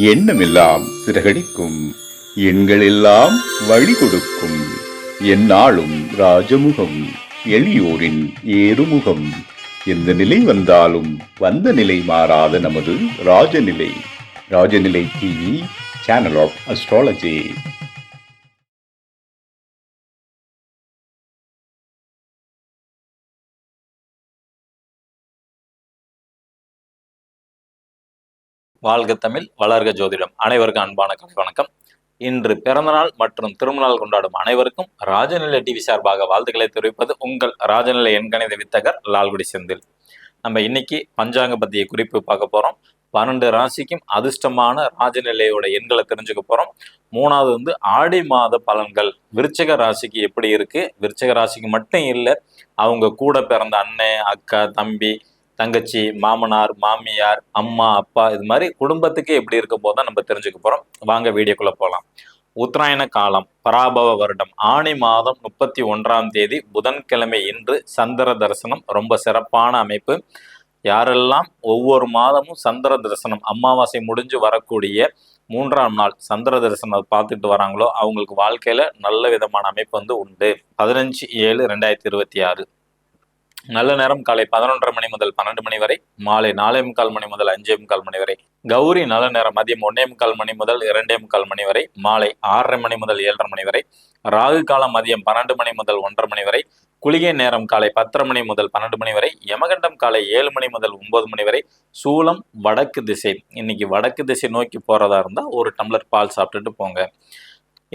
எண்ணமெல்லாம் சிறகடிக்கும், எண்களெல்லாம் வழி கொடுக்கும். எந்நாளும் ராஜமுகம், எளியோரின் ஏறுமுகம். எந்த நிலை வந்தாலும் வந்த நிலை மாறாத நமது Rajanilai. Rajanilai TV, channel of astrology. வாழ்க தமிழ், வளர்க ஜோதிடம். அனைவருக்கும் அன்பான கலை வணக்கம். இன்று பிறந்தநாள் மற்றும் திருமணநாள் கொண்டாடும் அனைவருக்கும் ராஜநிலை டிவி சார்பாக வாழ்த்துக்களை தெரிவிப்பது உங்கள் ராஜநிலை எண்கணித வித்தகர் லால்குடி செந்தில். நம்ம இன்னைக்கு பஞ்சாங்க பத்திய குறிப்பு பார்க்க போறோம். 12 ராசிக்கும் அதிர்ஷ்டமான ராஜநிலையோட எண்களை தெரிஞ்சுக்க போறோம். மூணாவது ஆடி மாத பலன்கள் விருச்சிக ராசிக்கு எப்படி இருக்கு, விருச்சிக ராசிக்கு மட்டும் இல்லை, அவங்க கூட பிறந்த அண்ணன், அக்கா, தம்பி, தங்கச்சி, மாமனார், மாமியார், அம்மா, அப்பா, இது மாதிரி குடும்பத்துக்கு எப்படி இருக்க போதான் நம்ம தெரிஞ்சுக்க போறோம். வாங்க வீடியோக்குள்ள போகலாம். உத்தராயண காலம், பராபவ வருடம், ஆணி மாதம் 31ஆம் தேதி புதன்கிழமை இன்று சந்திர தரிசனம். ரொம்ப சிறப்பான அமைப்பு. யாரெல்லாம் ஒவ்வொரு மாதமும் சந்திர தரிசனம் அமாவாசை முடிஞ்சு வரக்கூடிய 3ஆம் நாள் சந்திர தரிசனம் பார்த்துட்டு வராங்களோ அவங்களுக்கு வாழ்க்கையில நல்ல விதமான அமைப்பு உண்டு. 15/7/2026 நல்ல நேரம் காலை 11:30 மணி முதல் 12 மணி வரை, மாலை 4:45 மணி முதல் 5:45 மணி வரை. கௌரி நல்ல நேரம் மதியம் 1:45 மணி முதல் 2:45 மணி வரை, மாலை 6:30 மணி முதல் 7:30 மணி வரை. ராகு காலம் மதியம் 12 மணி முதல் 1:30 மணி வரை. குளிகை நேரம் காலை 10:30 மணி முதல் 12 மணி வரை. யமகண்டம் காலை 7 மணி முதல் 9 மணி வரை. சூலம் வடக்கு திசை. இன்னைக்கு வடக்கு திசை நோக்கி போறதா இருந்தா ஒரு டம்ளர் பால் சாப்பிட்டுட்டு போங்க.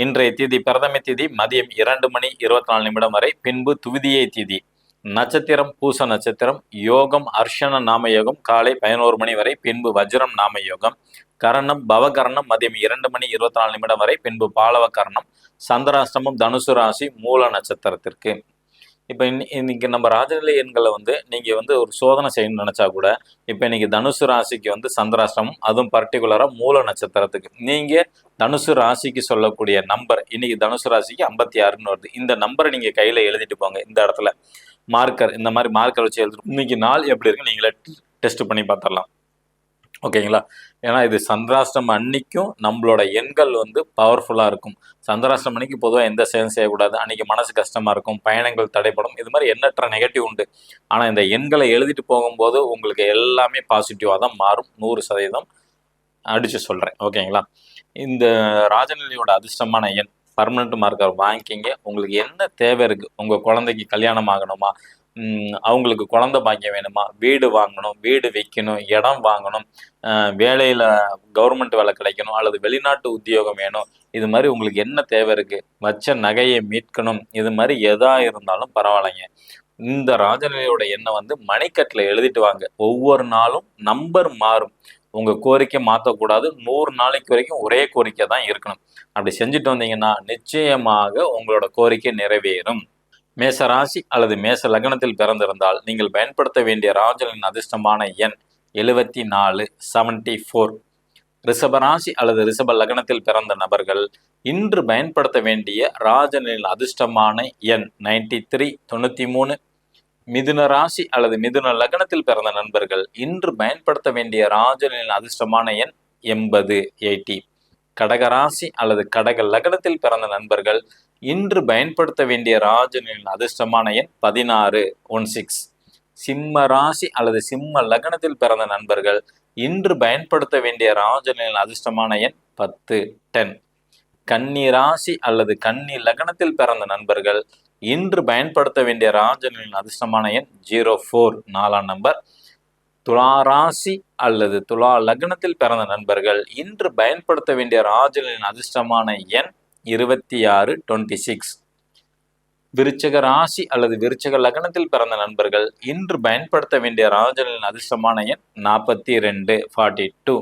இன்றைய திதி பிரதம திதி மதியம் 2 மணி 24 நிமிடம் வரை. பின்பு துவிதியை திதி. நட்சத்திரம் பூச நட்சத்திரம். யோகம் அர்ஷன நாம யோகம் காலை 11 மணி வரை. பின்பு வஜ்ரம் நாம யோகம். கரணம் பவகரணம் மதியம் 2 மணி 24 நிமிடம் வரை. பின்பு பாலவ கரணம். சந்திராஷ்டமம் தனுசு ராசி மூல நட்சத்திரத்திற்கு. இப்போ இன்னைக்கு நம்ம ராஜநிலை எண்களை நீங்க ஒரு சோதனை செய்யணும்னு நினைச்சா கூட இப்போ இன்னைக்கு தனுசு ராசிக்கு சந்திராஷ்டமம், அதுவும் பர்டிகுலரா மூல நட்சத்திரத்துக்கு நீங்க தனுசு ராசிக்கு சொல்லக்கூடிய நம்பர் இன்னைக்கு தனுசு ராசிக்கு 56ன்னு வருது. இந்த நம்பரை நீங்க கையில எழுதிட்டு போங்க. இந்த இடத்துல மார்க்கர், இந்த மாதிரி மார்க்கர் வச்சு எழுதுறோம். இன்னைக்கு நாள் எப்படி இருக்கு நீங்களே டெஸ்ட் பண்ணி பார்த்துடலாம். ஓகேங்களா? ஏன்னா இது சந்திராஷ்டமம் அன்னைக்கும் நம்மளோட எண்கள் பவர்ஃபுல்லா இருக்கும். சந்திராஷ்டமம் அன்னைக்கு பொதுவாக எந்த செயலும் செய்யக்கூடாது. அன்னைக்கு மனசு கஷ்டமா இருக்கும், பயணங்கள் தடைப்படும், இது மாதிரி எண்ணற்ற நெகட்டிவ் உண்டு. ஆனா இந்த எண்களை எழுதிட்டு போகும்போது உங்களுக்கு எல்லாமே பாசிட்டிவா தான் மாறும். 100% அடிச்சு சொல்றேன். ஓகேங்களா? இந்த ராஜநிலையோட அதிர்ஷ்டமான எண் பர்மனெண்ட் மார்க்கர் வாங்கிக்கிங்க. உங்களுக்கு என்ன தேவை இருக்கு, உங்க குழந்தைக்கு கல்யாணம் ஆகணுமா, அவங்களுக்கு குழந்தை பாக்கியம் வேணுமா, வீடு வாங்கணும், வீடு விற்கணும், இடம் வாங்கணும், வேலையில கவர்மெண்ட் வேலை கிடைக்கணும், அல்லது வெளிநாட்டு உத்தியோகம் வேணும், இது மாதிரி உங்களுக்கு என்ன தேவை இருக்கு, வச்ச நகையை மீட்கணும், இது மாதிரி எதா இருந்தாலும் பரவாயில்லைங்க. இந்த ராஜநிலையோட எண்ணை மணிக்கட்டில் எழுதிட்டு வாங்க. ஒவ்வொரு நாளும் நம்பர் மாறும். உங்க கோரிக்கை மாற்றக்கூடாது. 100 நாளைக்கு வரைக்கும் ஒரே கோரிக்கை தான் இருக்கணும். அப்படி செஞ்சுட்டு வந்தீங்கன்னா நிச்சயமாக உங்களோட கோரிக்கை நிறைவேறும். மேச ராசி அல்லது மேச லக்னத்தில் பிறந்திருந்தால் நீங்கள் பயன்படுத்த வேண்டிய ராஜனின் அதிர்ஷ்டமான எண் 74 74. ரிஷப ராசி அல்லது ரிஷப லக்னத்தில் பிறந்த நபர்கள் இன்று பயன்படுத்த வேண்டிய ராஜனின் அதிர்ஷ்டமான எண் 93 93. மிதுன ராசி அல்லது மிதுன லக்னத்தில் பிறந்த நண்பர்கள் இன்று பயன்படுத்த வேண்டிய ராஜனின் அதிர்ஷ்டமான எண் 80 80. கடகராசி அல்லது கடக லக்னத்தில் பிறந்த நண்பர்கள் இன்று பயன்படுத்த வேண்டிய ராஜனின் அதிர்ஷ்டமான எண் 16 16. சிம்ம ராசி அல்லது சிம்ம லக்னத்தில் பிறந்த நண்பர்கள் இன்று பயன்படுத்த வேண்டிய ராஜனின் அதிர்ஷ்டமான எண் 10 10. கன்னி ராசி அல்லது கன்னி லக்னத்தில் பிறந்த நண்பர்கள் இன்று பயன்படுத்த வேண்டிய ராஜனின் அதிர்ஷ்டமான எண் 04 4ஆம் நம்பர். துலா ராசி அல்லது துலா லக்னத்தில் பிறந்த நண்பர்கள் இன்று பயன்படுத்த வேண்டிய ராஜனின் அதிர்ஷ்டமான எண் 26 26. விருச்சிக ராசி அல்லது விருச்சிக லக்னத்தில் பிறந்த நண்பர்கள் இன்று பயன்படுத்த வேண்டிய ராஜனின் அதிர்ஷ்டமான எண் 42 42.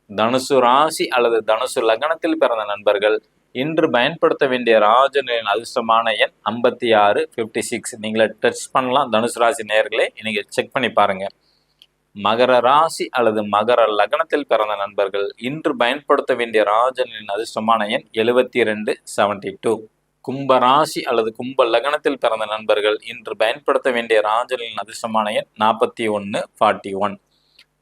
தனுசு ராசி அல்லது தனுசு லக்னத்தில் பிறந்த நண்பர்கள் இன்று பயன்படுத்த வேண்டிய ராஜனின் அதிர்ஷ்டமான எண் 56 56. நீங்களே டெஸ்ட் பண்ணலாம். தனுசு ராசி நேயர்களே நீங்க செக் பண்ணி பாருங்க. மகர ராசி அல்லது மகர லக்னத்தில் பிறந்த நண்பர்கள் இன்று பயன்படுத்த வேண்டிய ராஜனின் அதிர்ஷ்டமான எண் 72 72. கும்ப ராசி அல்லது கும்ப லக்னத்தில் பிறந்த நண்பர்கள் இன்று பயன்படுத்த வேண்டிய ராஜனின் அதிர்ஷ்டமான எண் 41 41.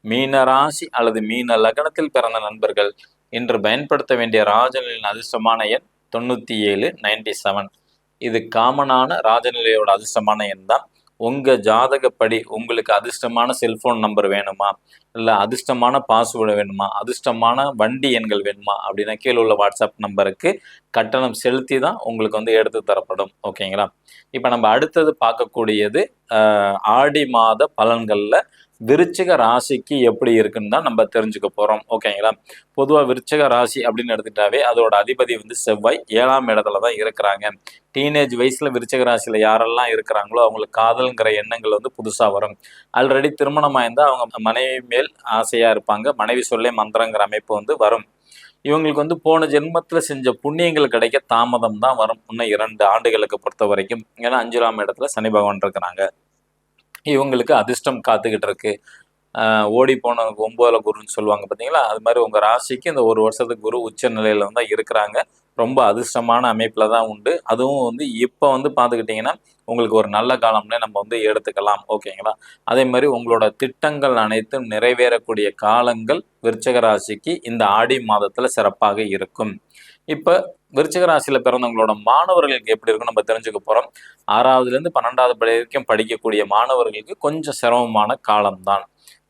மீன ராசி அல்லது மீன லக்னத்தில் பிறந்த நண்பர்கள் இன்று பயன்படுத்த வேண்டிய ராஜநிலையின் அதிர்ஷ்டமான எண் 97 97. இது காமனான ராஜநிலையோட அதிர்ஷ்டமான எண் தான். உங்க ஜாதகப்படி உங்களுக்கு அதிர்ஷ்டமான செல்போன் நம்பர் வேணுமா, இல்லை அதிர்ஷ்டமான பாஸ்வேர்டு வேணுமா, அதிர்ஷ்டமான வண்டி எண்கள் வேணுமா அப்படின்னா கீழே உள்ள வாட்ஸ்அப் நம்பருக்கு கட்டணம் செலுத்தி தான் உங்களுக்கு வந்து எடுத்து தரப்படும். ஓகேங்களா? இப்போ நம்ம அடுத்தது பார்க்கக்கூடியது ஆடி மாத பலன்களில் விருச்சிக ராசிக்கு எப்படி இருக்குன்னு தான் நம்ம தெரிஞ்சுக்க போறோம். ஓகேங்களா? பொதுவா விருச்சிக ராசி அப்படின்னு எடுத்துட்டாவே அதோட அதிபதி வந்து செவ்வாய் 7ஆம் இடத்துல தான் இருக்கிறாங்க. டீனேஜ் வயசுல விருச்சிக ராசியில யாரெல்லாம் இருக்கிறாங்களோ அவங்களுக்கு காதல்ங்கிற எண்ணங்கள் வந்து புதுசா வரும். ஆல்ரெடி திருமணம் ஆயிருந்தா அவங்க மனைவி மேல் ஆசையா இருப்பாங்க. மனைவி சொல்லே மந்திரங்கிற அமைப்பு வந்து வரும். இவங்களுக்கு வந்து போன ஜென்மத்துல செஞ்ச புண்ணியங்கள் கிடைக்க தாமதம் தான் வரும். இன்னும் 2 ஆண்டுகளுக்கு பொறுத்த வரைக்கும். ஏன்னா 5ஆம் இடத்துல சனி பகவான் இருக்கிறாங்க. இவங்களுக்கு அதிர்ஷ்டம் காத்துக்கிட்டு இருக்கு. ஓடி போன 9ல குருன்னு சொல்லுவாங்க பார்த்தீங்களா, அது மாதிரி உங்கள் ராசிக்கு இந்த ஒரு வருஷத்துக்கு குரு உச்ச நிலையில தான் இருக்கிறாங்க. ரொம்ப அதிர்ஷ்டமான அமைப்பில் தான் உண்டு. அதுவும் வந்து இப்போ வந்து பார்த்துக்கிட்டிங்கன்னா உங்களுக்கு ஒரு நல்ல காலம்னே நம்ம வந்து எடுத்துக்கலாம். ஓகேங்களா? அதே மாதிரி உங்களோட திட்டங்கள் அனைத்தும் நிறைவேறக்கூடிய காலங்கள் விருச்சிக ராசிக்கு இந்த ஆடி மாதத்தில் சிறப்பாக இருக்கும். இப்போ விருச்சிக ராசியில் பிறந்தவங்களோட மாணவர்களுக்கு எப்படி இருக்குன்னு நம்ம தெரிஞ்சுக்க போகிறோம். 6வதுலேருந்து 12வது வரைக்கும் படிக்கக்கூடிய மாணவர்களுக்கு கொஞ்சம் சிரமமான காலம்தான்.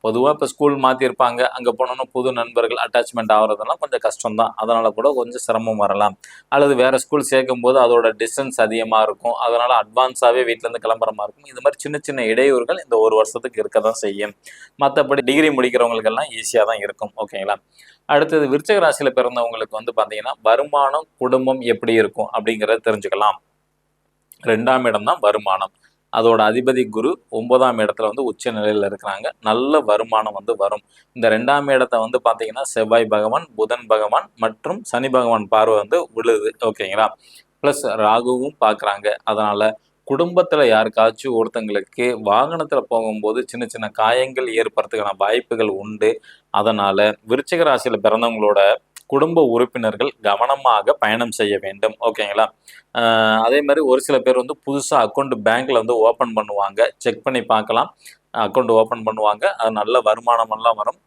பொதுவாக இப்போ ஸ்கூல் மாற்றிருப்பாங்க, அங்கே போனோன்னா புது நண்பர்கள் அட்டாச்மெண்ட் ஆகிறதுலாம் கொஞ்சம் கஷ்டம்தான். அதனால் கூட கொஞ்சம் சிரமம் வரலாம். அல்லது வேறு ஸ்கூல் சேர்க்கும் போது அதோட டிஸ்டன்ஸ் அதிகமாக இருக்கும், அதனால் அட்வான்ஸாகவே வீட்டிலேருந்து கிளம்புற மாதிரி இருக்கும். இது மாதிரி சின்ன சின்ன இடையூறுகள் இந்த ஒரு வருஷத்துக்கு இருக்க தான் செய்யும். மற்றபடி டிகிரி முடிக்கிறவங்களுக்கெல்லாம் ஈஸியாக தான் இருக்கும். ஓகேங்களா? அடுத்தது விருச்சிக ராசியில் பிறந்தவங்களுக்கு வந்து பார்த்தீங்கன்னா வருமானம் குடும்பம் எப்படி இருக்கும் அப்படிங்கிறத தெரிஞ்சுக்கலாம். 2ஆம் இடம் தான் வருமானம். அதோட அதிபதி குரு 9ஆம் இடத்துல வந்து உச்ச நிலையில் இருக்கிறாங்க. நல்ல வருமானம் வந்து வரும். இந்த 2ஆம் இடத்தை வந்து பார்த்தீங்கன்னா செவ்வாய் பகவான், புதன் பகவான் மற்றும் சனி பகவான் பார்வை வந்து விழுது. ஓகேங்களா? ப்ளஸ் ராகுவும் பார்க்குறாங்க. அதனால குடும்பத்தில் யாருக்காச்சும் ஒருத்தங்களுக்கு வாகனத்தில் போகும்போது சின்ன சின்ன காயங்கள் ஏற்படுறதுக்கான வாய்ப்புகள் உண்டு. அதனால விருச்சிக ராசியில் பிறந்தவங்களோட குடும்ப உறுப்பினர்கள் கவனமாக பயணம் செய்ய வேண்டும். ஓகேங்களா? அதே மாதிரி ஒரு சில பேர் வந்து புதுசாக அக்கௌண்ட் பேங்க்ல வந்து ஓப்பன் பண்ணுவாங்க. செக் பண்ணி பார்க்கலாம். அக்கௌண்ட் ஓப்பன் பண்ணுவாங்க. அது நல்ல வருமானமெல்லாம் வரும்.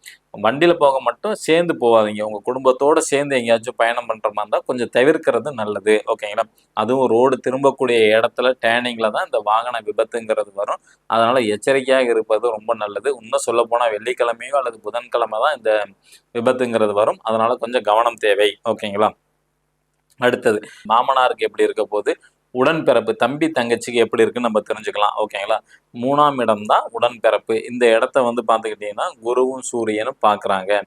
வண்டியில் போக மட்டும் சேர்ந்து போகாதீங்க. உங்கள் குடும்பத்தோடு சேர்ந்து எங்கேயாச்சும் பயணம் பண்ணுற மாதிரி இருந்தால் கொஞ்சம் தவிர்க்கிறது நல்லது. ஓகேங்களா? அதுவும் ரோடு திரும்பக்கூடிய இடத்துல டேர்னிங்கில் தான் இந்த வாகன விபத்துங்கிறது வரும். அதனால் எச்சரிக்கையாக இருப்பது ரொம்ப நல்லது. இன்னும் சொல்லப்போனால் வெள்ளிக்கிழமையோ அல்லது புதன்கிழமை தான் இந்த விபத்துங்கிறது வரும். அதனால் கொஞ்சம் கவனம் தேவை. ஓகேங்களா? அடுத்தது மாமனாருக்கு எப்படி இருக்க போது, உடன்பிறப்பு தம்பி தங்கச்சிக்கு எப்படி இருக்குன்னு நம்ம தெரிஞ்சுக்கலாம். ஓகேங்களா? 3ஆம் இடம் தான் உடன்பிறப்பு. இந்த இடத்த வந்து பார்த்துக்கிட்டிங்கன்னா குருவும் சூரியனும் பார்க்குறாங்க.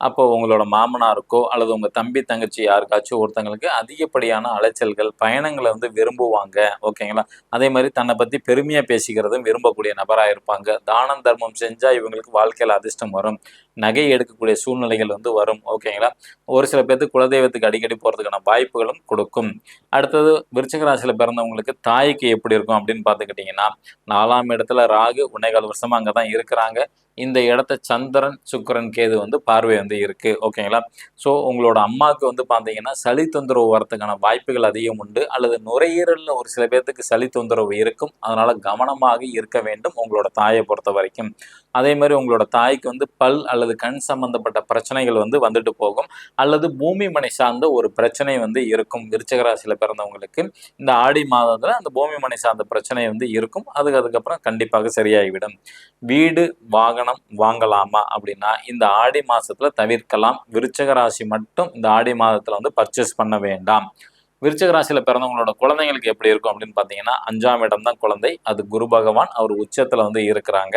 அப்போ உங்களோட மாமனாருக்கோ அல்லது உங்கள் தம்பி தங்கச்சி யாருக்காச்சும் ஒருத்தங்களுக்கு அதிகப்படியான அலைச்சல்கள், பயணங்களை வந்து விரும்புவாங்க. ஓகேங்களா? அதே மாதிரி தன்னை பற்றி பெருமையாக பேசிக்கிறதும் விரும்பக்கூடிய நபராக இருப்பாங்க. தானம் தர்மம் செஞ்சால் இவங்களுக்கு வாழ்க்கையில் அதிர்ஷ்டம் வரும். நகை எடுக்கக்கூடிய சூழ்நிலைகள் வந்து வரும். ஓகேங்களா? ஒரு சில பேர்த்துக்கு குலதெய்வத்துக்கு அடிக்கடி போகிறதுக்கான வாய்ப்புகளும் கொடுக்கும். அடுத்தது விருச்சிக ராசியில் பிறந்தவங்களுக்கு தாய்க்கு எப்படி இருக்கும் அப்படின்னு பார்த்துக்கிட்டிங்கன்னா 4ஆம் இடத்துல ராகு 1.25 வருஷமாக அங்கே தான் இருக்கிறாங்க. இந்த இடத்த சந்திரன் சுக்கிரன் கேது வந்து பார்வை வந்து இருக்கு. ஓகேங்களா? ஸோ உங்களோட அம்மாவுக்கு வந்து பார்த்தீங்கன்னா சளி தொந்தரவு வரதுக்கான வாய்ப்புகள் அதிகம் உண்டு. அல்லது நுரையீரலில் ஒரு சில பேர்த்துக்கு சளி தொந்தரவு இருக்கும். அதனால கவனமாக இருக்க வேண்டும் உங்களோட தாயை பொறுத்த வரைக்கும். அதே மாதிரி உங்களோட தாய்க்கு வந்து பல் அல்லது கண் சம்பந்தப்பட்ட பிரச்சனைகள் வந்து வந்துட்டு போகும். அல்லது பூமி மனை சார்ந்த ஒரு பிரச்சனை வந்து இருக்கும். விருச்சிக ராசியில் பிறந்தவங்களுக்கு இந்த ஆடி மாதத்தில் அந்த பூமி மனை சார்ந்த பிரச்சனை வந்து இருக்கும். அதுக்கப்புறம் கண்டிப்பாக சரியாகிவிடும். வீடு வாகனம் வாங்கலாமா அப்படின்னா இந்த ஆடி மாசத்துல தவிர்க்கலாம். விருச்சிக ராசி மட்டும் இந்த ஆடி மாதத்துல வந்து பர்ச்சேஸ் பண்ண வேண்டாம். விருச்சிக ராசியில பிறந்தவங்களோட குழந்தைங்களுக்கு எப்படி இருக்கும் அப்படின்னு பார்த்தீங்கன்னா 5ஆம் இடம் தான் குழந்தை. அது குரு பகவான் அவர் உச்சத்துல வந்து இருக்கிறாங்க.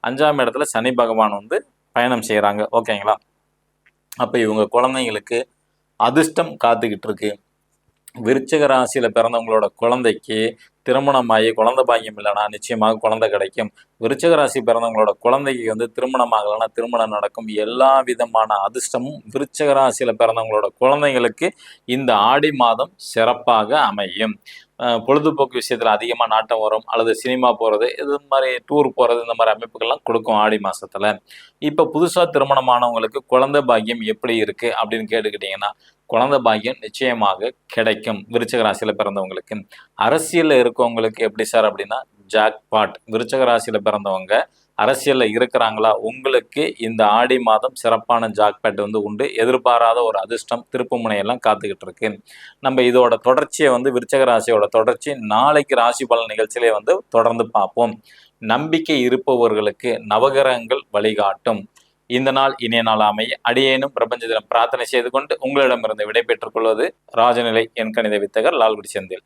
5ஆம் இடத்துல சனி பகவான் வந்து பயணம் செய்யறாங்க. ஓகேங்களா? அப்ப இவங்க குழந்தைங்களுக்கு அதிர்ஷ்டம் காத்துக்கிட்டு இருக்கு. விருச்சிக ராசியில பிறந்தவங்களோட குழந்தைக்கு திருமணமாகி குழந்தை பாக்கியம் இல்லைனா நிச்சயமாக குழந்தை கிடைக்கும். விருச்சிக ராசி பிறந்தவங்களோட குழந்தைக்கு வந்து திருமணம் ஆகலைன்னா திருமணம் நடக்கும். எல்லா விதமான அதிர்ஷ்டமும் விருச்சிக ராசியில பிறந்தவங்களோட குழந்தைங்களுக்கு இந்த ஆடி மாதம் சிறப்பாக அமையும். பொழுதுபோக்கு விஷயத்துல அதிகமாக நாட்டம் வரும். அல்லது சினிமா போகிறது, இது மாதிரி டூர் போகிறது, இந்த மாதிரி அமைப்புகள்லாம் கொடுக்கும் ஆடி மாசத்துல. இப்போ புதுசாக திருமணமானவங்களுக்கு குழந்தை பாக்கியம் எப்படி இருக்கு அப்படின்னு கேட்டுக்கிட்டிங்கன்னா குழந்தை பாக்கியம் நிச்சயமாக கிடைக்கும் விருச்சிக ராசியில பிறந்தவங்களுக்கு. அரசியல்ல இருக்கவங்களுக்கு எப்படி சார் அப்படின்னா ஜாக்பாட். விருச்சிக ராசியில பிறந்தவங்க அரசியல்ல இருக்கிறாங்களா, உங்களுக்கு இந்த ஆடி மாதம் சிறப்பான ஜாக்பாட் உண்டு. எதிர்பாராத ஒரு அதிர்ஷ்டம், திருப்புமுனை எல்லாம் காத்துக்கிட்டு இருக்கு. நம்ம இதோட தொடர்ச்சியை விருச்சக ராசியோட தொடர்ச்சி நாளைக்கு ராசி பலன் நிகழ்ச்சியிலே தொடர்ந்து பார்ப்போம். நம்பிக்கை இருப்பவர்களுக்கு நவகிரகங்கள் வழிகாட்டும். இந்த நாள் இனிய நாள் அமைய அடியேனும் பிரபஞ்சத்திடம் பிரார்த்தனை செய்து கொண்டு உங்களிடமிருந்து விடை பெற்றுக் கொள்வது ராஜநிலை எண்கணித வித்தகர் லால்குடி செந்தில்.